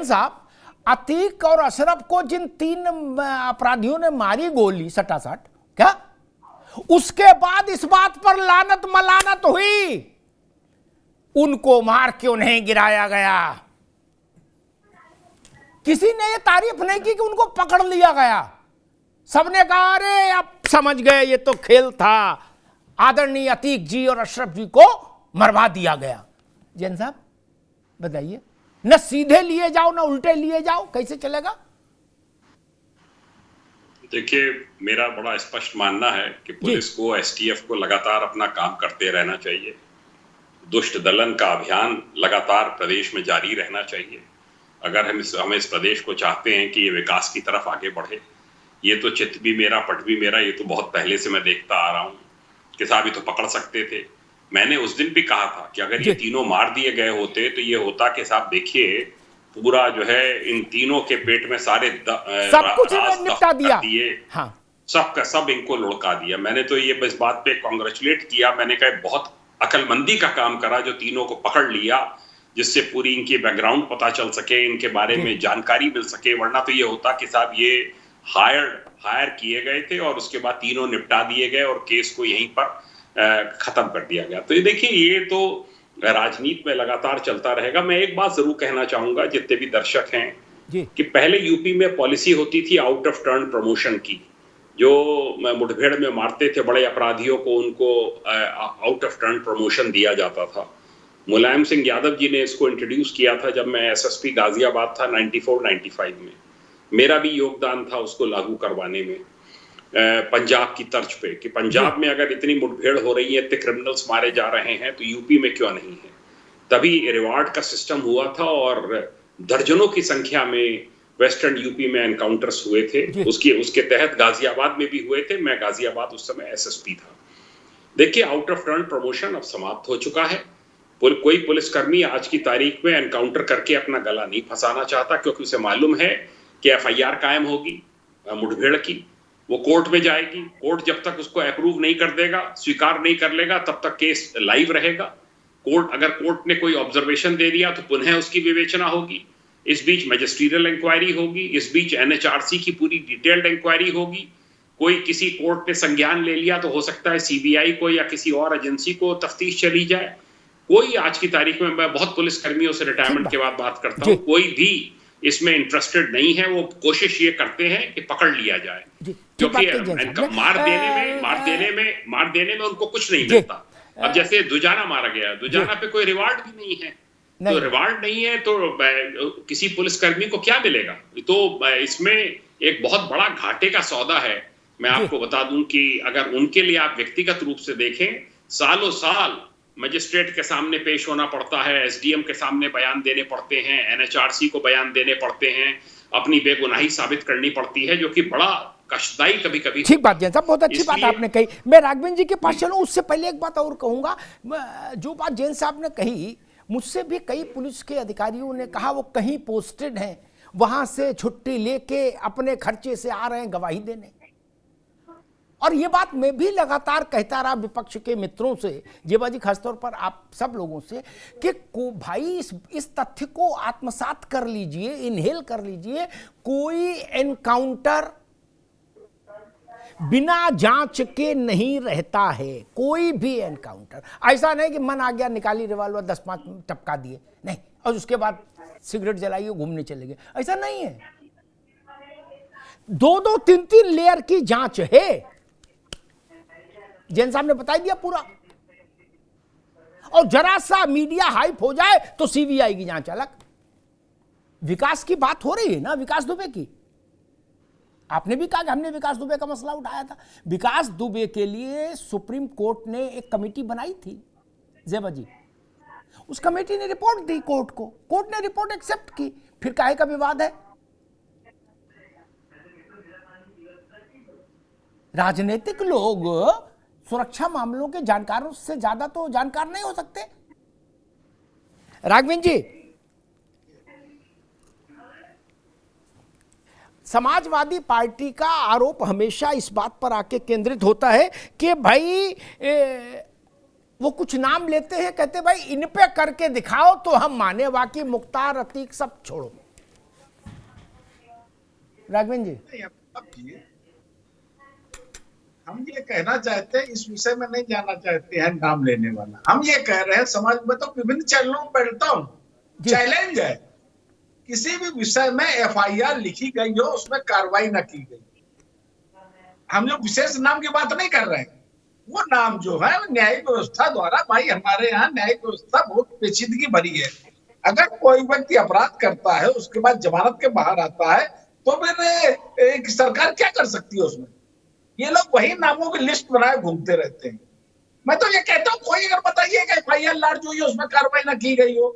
जैन साहब, अतीक और अशरफ को जिन 3 अपराधियों ने मारी गोली सटासट, क्या उसके बाद इस बात पर लानत मलानत हुई, उनको मार क्यों नहीं गिराया गया? किसी ने ये तारीफ नहीं की कि उनको पकड़ लिया गया। सबने कहा अरे अब समझ गए ये तो खेल था, आदरणीय अतीक जी और अशरफ जी को मरवा दिया गया। जैन साहब बताइए, न सीधे लिए जाओ न उल्टे लिए जाओ, कैसे चलेगा? देखिए, मेरा बड़ा स्पष्ट मानना है कि पुलिस को, एसटीएफ को लगातार अपना काम करते रहना चाहिए। दुष्ट दलन का अभियान लगातार प्रदेश में जारी रहना चाहिए। अगर हम इस प्रदेश को चाहते हैं कि ये विकास की तरफ आगे बढ़े, ये तो चित भी मेरा पट भी मेरा, ये तो बहुत पहले से मैं देखता आ रहा हूँ कि साहब ये तो पकड़ सकते थे। मैंने उस दिन भी कहा था कि अगर ये तीनों मार दिए गए होते तो ये होता कि साहब देखिए पूरा जो है इन तीनों के पेट में सारे सब कुछ निपटा दिया, हाँ, सब का सब इनको लुढ़का दिया। मैंने तो ये इस बात पे कांग्रेचुलेट किया, मैंने कहा बहुत अकलमंदी का काम करा जो तीनों को पकड़ लिया, जिससे पूरी इनकी बैकग्राउंड पता चल सके, इनके बारे में जानकारी मिल सके। वरना तो ये होता कि साहब ये हायर किए गए थे और उसके बाद तीनों निपटा दिए गए और केस को यहीं पर खत्म कर दिया गया। तो ये देखिए, ये तो राजनीति में लगातार चलता रहेगा। मैं एक बात जरूर कहना चाहूंगा जितने भी दर्शक हैं कि पहले यूपी में पॉलिसी होती थी आउट ऑफ टर्न प्रमोशन की, जो मुठभेड़ में मारते थे बड़े अपराधियों को, उनको आउट ऑफ टर्न प्रमोशन दिया जाता था। मुलायम सिंह यादव जी ने इसको इंट्रोड्यूस किया था जब मैं एसएसपी गाजियाबाद था 94-95 में। मेरा भी योगदान था उसको लागू करवाने में, पंजाब की तर्ज पे, कि पंजाब में अगर इतनी मुठभेड़ हो रही है, इतने क्रिमिनल्स मारे जा रहे हैं, तो यूपी में क्यों नहीं है। तभी रिवार्ड का सिस्टम हुआ था और दर्जनों की संख्या में वेस्टर्न यूपी में एनकाउंटर्स हुए थे। उसके तहत गाजियाबाद में भी हुए थे। मैं गाजियाबाद उस समय एसएसपी था। देखिए, आउट ऑफ टर्न प्रमोशन अब समाप्त हो चुका है। कोई पुलिसकर्मी आज की तारीख में एनकाउंटर करके अपना गला नहीं फंसाना चाहता, क्योंकि उसे मालूम है कि एफआईआर कायम होगी मुठभेड़ की, वो कोर्ट में जाएगी। कोर्ट जब तक उसको अप्रूव नहीं कर देगा, स्वीकार नहीं कर लेगा, तब तक केस लाइव रहेगा। अगर कोर्ट ने कोई ऑब्जर्वेशन दे दिया तो पुनः उसकी विवेचना होगी। इस बीच मजिस्ट्रियल इंक्वायरी होगी, इस बीच एनएचआरसी की पूरी डिटेल्ड इंक्वायरी होगी। कोई किसी कोर्ट ने संज्ञान ले लिया तो हो सकता है सीबीआई को या किसी और एजेंसी को तफ्तीश चली जाए। कोई आज की तारीख में, मैं बहुत पुलिसकर्मियों से रिटायरमेंट के बाद बात करता हूँ, कोई भी इसमें इंटरेस्टेड नहीं है। वो कोशिश ये करते हैं कि पकड़ लिया जाए, क्योंकि मार देने में उनको कुछ नहीं मिलता। अब जैसे दुजाना मारा गया, दुजाना पे कोई रिवार्ड भी नहीं है, तो रिवार्ड नहीं है तो किसी पुलिसकर्मी को क्या मिलेगा। तो इसमें एक बहुत बड़ा घाटे का सौदा है। मैं आपको बता दूं कि अगर उनके लिए आप व्यक्तिगत रूप से देखें, सालों साल मजिस्ट्रेट के सामने पेश होना पड़ता है, एसडीएम के सामने बयान देने पड़ते हैं, एनएचआरसी को बयान देने पड़ते हैं, अपनी बेगुनाही साबित करनी पड़ती है, जो कि बड़ा कष्टदायी कभी कभी। ठीक बात जैन साहब, बहुत अच्छी बात आपने कही। मैं राघवेंद्र जी के पास चलूं, उससे पहले एक बात और कहूंगा। जो बात जैन साहब ने कही, मुझसे भी कई पुलिस के अधिकारियों ने कहा वो कहीं पोस्टेड हैं, वहां से छुट्टी लेके अपने खर्चे से आ रहे हैं गवाही देने। और ये बात मैं भी लगातार कहता रहा विपक्ष के मित्रों से, जेबाजी खासतौर पर आप सब लोगों से, कि भाई इस तथ्य को आत्मसात कर लीजिए, इनहेल कर लीजिए। कोई एनकाउंटर बिना जांच के नहीं रहता है, कोई भी एनकाउंटर। ऐसा नहीं कि मन आ गया निकाली रिवॉल्वर 10-5 टपका दिए, नहीं, और उसके बाद सिगरेट जलाइए घूमने चले गए, ऐसा नहीं है। 2-2, 3-3 लेयर की जांच है। जैन साहब ने बता दिया पूरा। और जरा सा मीडिया हाइप हो जाए तो सीबीआई की जांच अलग। विकास की बात हो रही है ना, विकास दुबे की। आपने भी कहा कि हमने विकास दुबे का मसला उठाया था। विकास दुबे के लिए सुप्रीम कोर्ट ने एक कमेटी बनाई थी जेबा जी, उस कमेटी ने रिपोर्ट दी कोर्ट को, कोर्ट ने रिपोर्ट एक्सेप्ट की, फिर काहे का विवाद है। राजनीतिक लोग सुरक्षा मामलों के जानकारों से ज्यादा तो जानकार नहीं हो सकते। राघवेंद्र जी, समाजवादी पार्टी का आरोप हमेशा इस बात पर आके केंद्रित होता है कि भाई वो कुछ नाम लेते हैं, कहते भाई इन पे करके दिखाओ तो हम माने, बाकी मुख्तार अतीक सब छोड़ो। राघवेंद्र जी। नहीं, अब ये हम ये कहना चाहते हैं, इस विषय में नहीं जाना चाहते हैं नाम लेने वाला। हम ये कह रहे हैं, समाज में तो विभिन्न चैनलों में बैठता हूं, चैलेंज है किसी भी विषय में एफआईआर लिखी गई हो, उसमें कार्रवाई न की गई। हम लोग विशेष नाम की बात नहीं कर रहे हैं, वो नाम जो है न्यायिक व्यवस्था द्वारा, भाई हमारे यहाँ न्यायिक व्यवस्था बहुत पेचीदगी भरी है। अगर कोई व्यक्ति अपराध करता है, उसके बाद जमानत के बाहर आता है, तो फिर एक सरकार क्या कर सकती है उसमें? ये लोग वही नामों की लिस्ट बनाए घूमते रहते हैं। मैं तो ये कहता हूँ, कोई अगर बताइए कि एफआईआर लार्ज हुई है, उसमें कार्रवाई न की गई हो,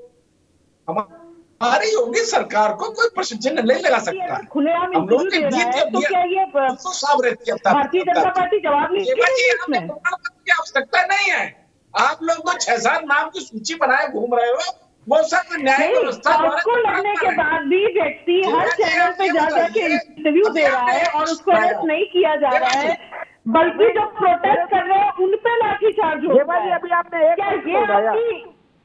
हमारी योगी सरकार को कोई प्रश्न चिन्ह नहीं लगा सकता है। खुलेआम हम लोग इंटरव्यू दे रहा है, तो क्या ये तो साफ रहती है भारतीय जनता पार्टी जवाब नहीं प्रमाण इसमें? पत्र की आवश्यकता नहीं है। आप लोग तो 6-7 नाम की सूची बनाए घूम रहे हो, वो सब न्याय व्यवस्था आपको लगने के बाद भी व्यक्ति हर चैनल पे जा जाके इंटरव्यू दे रहा है और उसको अरेस्ट नहीं किया जा रहा है, बल्कि जो प्रोटेस्ट कर रहे हैं उन पे लाठीचार्ज हो रहा है। अभी आपने एक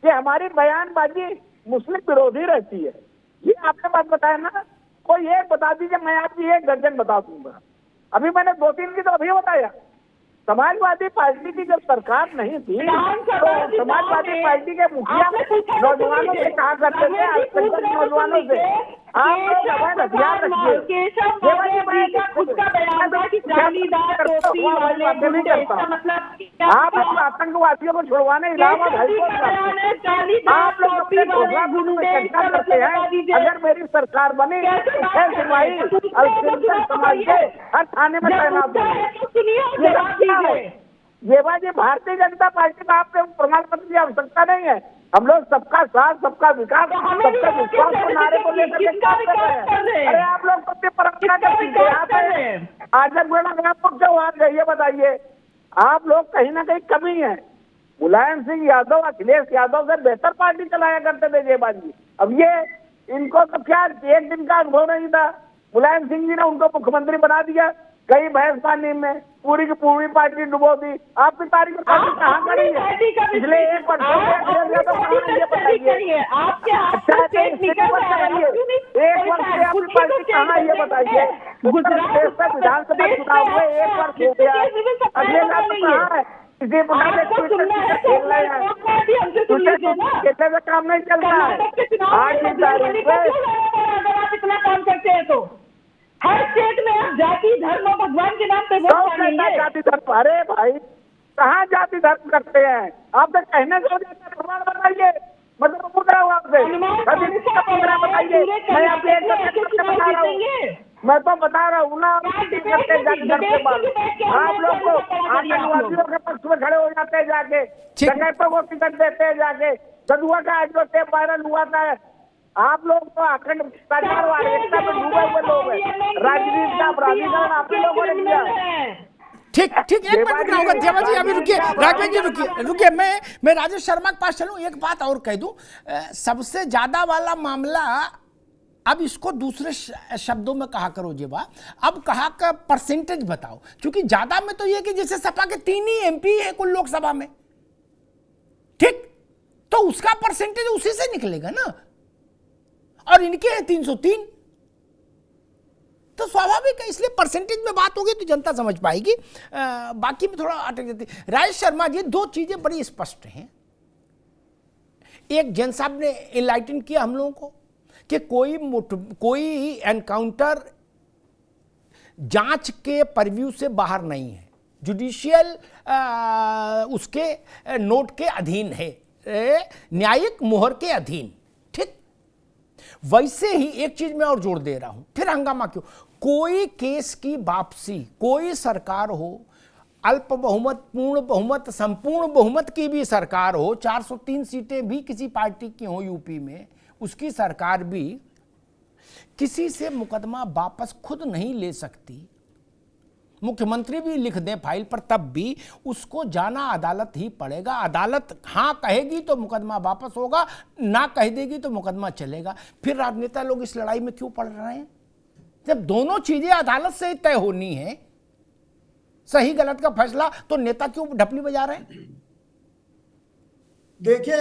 ये हमारी बयानबाजी मुस्लिम विरोधी रहती है, ये आपने बात बताया ना। कोई एक बता दीजिए, मैं आपकी एक दर्जन बता दूंगा। अभी मैंने 2-3 की तो अभी बताया। समाजवादी पार्टी की जब सरकार नहीं थी, तो समाजवादी पार्टी के मुखिया नौजवानों से कहा करते थे, अल्पसंख्यक नौजवानों से, आप लोग अवैध हथियार रखिए। आप लोग आतंकवादियों को छुड़वाने इलाहाबाद हाईकोर्ट आप लोग अपने चर्चा करते हैं। अगर मेरी सरकार बनी, सिपाही अल्पसंख्यक समाज के हर थाने में तैनात होंगे। ये बात, ये भारतीय जनता पार्टी का आपके प्रमाण पत्र की आवश्यकता नहीं है। हम लोग सबका साथ, सबका विकास, सबका विश्वास के नारे को लेकर काम कर रहे हैं। अरे आप लोग सबके परंपरा के पीछे आजमगढ़ आपको क्यों आ गए, ये बताइए। आप लोग कहीं ना कहीं कमी है। मुलायम सिंह यादव, अखिलेश यादव से बेहतर पार्टी चलाया करते थे जयबाजी। अब ये इनको तो क्या एक दिन का अनुभव नहीं था। मुलायम सिंह जी ने उनको मुख्यमंत्री बना दिया, कई बहस पानी में पूरी की पूरी पार्टी डुबो दी। आपकी तारीख कहाँ खड़ी है? पिछले एक वर्ष एक वर्ष से आपकी पार्टी कहाँ, ये बताइए। गुजरात विधानसभा चुनाव में 1 वर्ष हो गया, अगले साल कहाँ है? इसी प्रकार खेल रहे हैं, कितने में काम नहीं चल रहा है। 8 तारीख पे आप इतना काम करते हैं तो हर स्टेट में आप जाति धर्म और भगवान के नाम पे वोट मांगेंगे। जाति धर्म, अरे भाई कहाँ जाति धर्म करते हैं? आप तो कहने को प्रमाण बताइए, मतलब पूछ रहा हूँ आपसे, बताइए। मैं आपसे बता रहा हूँ, मैं तो बता रहा हूँ ना। आप लोग को आतंकवादियों के पक्ष में खड़े हो जाते हैं, जाके डकैतों को टिकट देते हैं, जाके सदुआ का जो टेप वायरल हुआ था। आप लोग तो अखंड सरकार वाले एकता में डूबे हुए लोग हैं। राजनीति का प्राधिकरण आप लोगों ने किया। ठीक, एक मिनट रुकना होगा देवा जी, अभी रुकिए। राघवेंद्र जी रुकिए। मैं राजेश शर्मा के पास चलूं। एक बात और कह दूं, सबसे ज्यादा वाला मामला, अब इसको दूसरे शब्दों में कहा करो जेबा, अब कहा का परसेंटेज बताओ, क्योंकि ज्यादा में तो ये कि जैसे सपा के 3 ही एमपी है कुल लोकसभा में, ठीक, तो उसका परसेंटेज उसी से निकलेगा ना, और इनके हैं 303, तो स्वाभाविक है। इसलिए परसेंटेज में बात होगी तो जनता समझ पाएगी, बाकी में थोड़ा अटक जाती। राजेश शर्मा जी, 2 चीजें बड़ी स्पष्ट हैं। एक, जैन साहब ने इनलाइटन किया हम लोगों को कि कोई एनकाउंटर जांच के परव्यू से बाहर नहीं है, जुडिशियल उसके नोट के अधीन है, न्यायिक मोहर के अधीन, ठीक। वैसे ही एक चीज मैं और जोड़ दे रहा हूं, फिर हंगामा क्यों? कोई केस की वापसी, कोई सरकार हो, अल्प बहुमत, पूर्ण बहुमत, संपूर्ण बहुमत की भी सरकार हो, 403 सीटें भी किसी पार्टी की हो यूपी में, उसकी सरकार भी किसी से मुकदमा वापस खुद नहीं ले सकती। मुख्यमंत्री भी लिख दें फाइल पर, तब भी उसको जाना अदालत ही पड़ेगा। अदालत हाँ कहेगी तो मुकदमा वापस होगा, ना कह देगी तो मुकदमा चलेगा। फिर राजनेता लोग इस लड़ाई में क्यों पड़ रहे हैं, जब दोनों चीजें अदालत से तय होनी है, सही गलत का फैसला, तो नेता क्यों ढपली बजा रहे हैं? देखिए,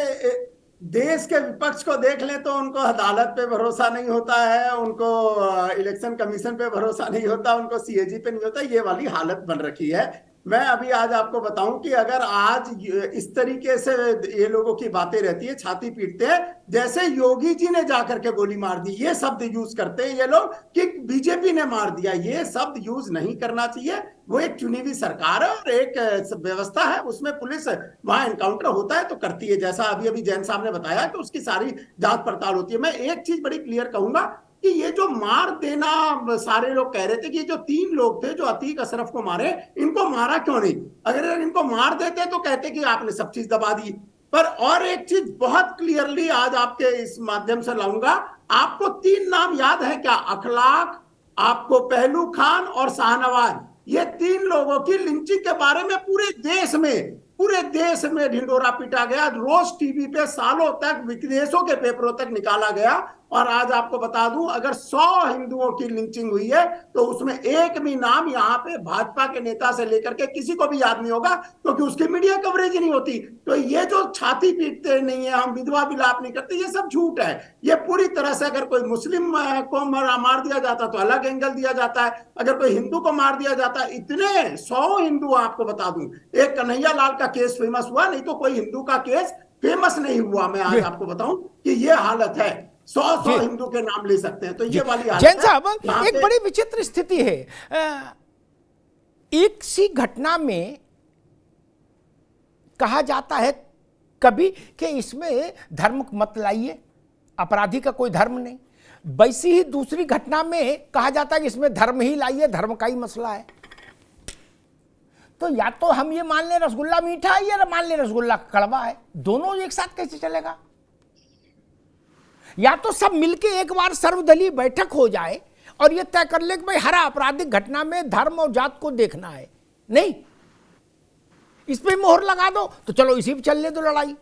देश के विपक्ष को देख लें तो उनको अदालत पे भरोसा नहीं होता है, उनको इलेक्शन कमीशन पे भरोसा नहीं होता, उनको सीएजी पे नहीं होता। ये वाली हालत बन रखी है। मैं अभी आज आपको बताऊं कि अगर आज इस तरीके से ये लोगों की बातें रहती है, छाती पीटते हैं, जैसे योगी जी ने जाकर के गोली मार दी, ये शब्द यूज करते हैं ये लोग कि बीजेपी ने मार दिया। ये शब्द यूज नहीं करना चाहिए। वो एक चुनी हुई सरकार है और एक व्यवस्था है, उसमें पुलिस वहां एनकाउंटर होता है तो करती है, जैसा अभी अभी जैन साहब ने बताया कि उसकी सारी जांच पड़ताल होती है। मैं एक चीज बड़ी क्लियर कहूंगा कि ये जो मार देना, सारे लोग कह रहे थे कि जो 3 लोग थे जो अतीक अशरफ को मारे, इनको मारा क्यों नहीं? अगर इनको मार देते तो कहते कि आपने सब चीज दबा दी। पर और एक चीज बहुत क्लियरली आज आपके इस माध्यम से लाऊंगा। आपको 3 नाम याद है क्या? अखलाक, आपको पहलू खान और शाहनवाज, ये 3 लोगों की लिंचिंग के बारे में पूरे देश में ढिंडोरा पीटा गया। रोज टीवी पे सालों तक विदेशों के पेपरों तक निकाला गया। और आज आपको बता दूं, अगर 100 हिंदुओं की लिंचिंग हुई है तो उसमें एक भी नाम यहाँ पे भाजपा के नेता से लेकर के किसी को भी याद नहीं होगा, क्योंकि उसकी मीडिया कवरेज ही नहीं होती। तो ये जो छाती पीटते नहीं है, हम विधवा विलाप नहीं करते, ये सब झूठ है। ये पूरी तरह से अगर कोई मुस्लिम को मार दिया जाता तो अलग एंगल दिया जाता है, अगर कोई हिंदू को मार दिया जाता है। इतने 100 हिंदू, आपको बता दूं, एक कन्हैया लाल का केस फेमस हुआ, नहीं तो कोई हिंदू का केस फेमस नहीं हुआ। मैं आज आपको बताऊं कि ये हालत है। 100 हिंदू के नाम ले सकते हैं। तो ये वाली हालत जैन साहब, है। एक बड़ी विचित्र स्थिति है। एक सी घटना में कहा जाता है कभी कि इसमें धर्म मत लाइए, अपराधी का कोई धर्म नहीं। वैसी ही दूसरी घटना में कहा जाता है कि इसमें धर्म ही लाइए, धर्म का ही मसला है। तो या तो हम ये मान लें रसगुल्ला मीठा है या मान लें रसगुल्ला कड़वा है, दोनों एक साथ कैसे चलेगा? या तो सब मिलके एक बार सर्वदलीय बैठक हो जाए और ये तय कर ले कि भाई हर आपराधिक घटना में धर्म और जात को देखना है, नहीं इस पे मोहर लगा दो तो चलो इसी पे चल ले दो लड़ाई।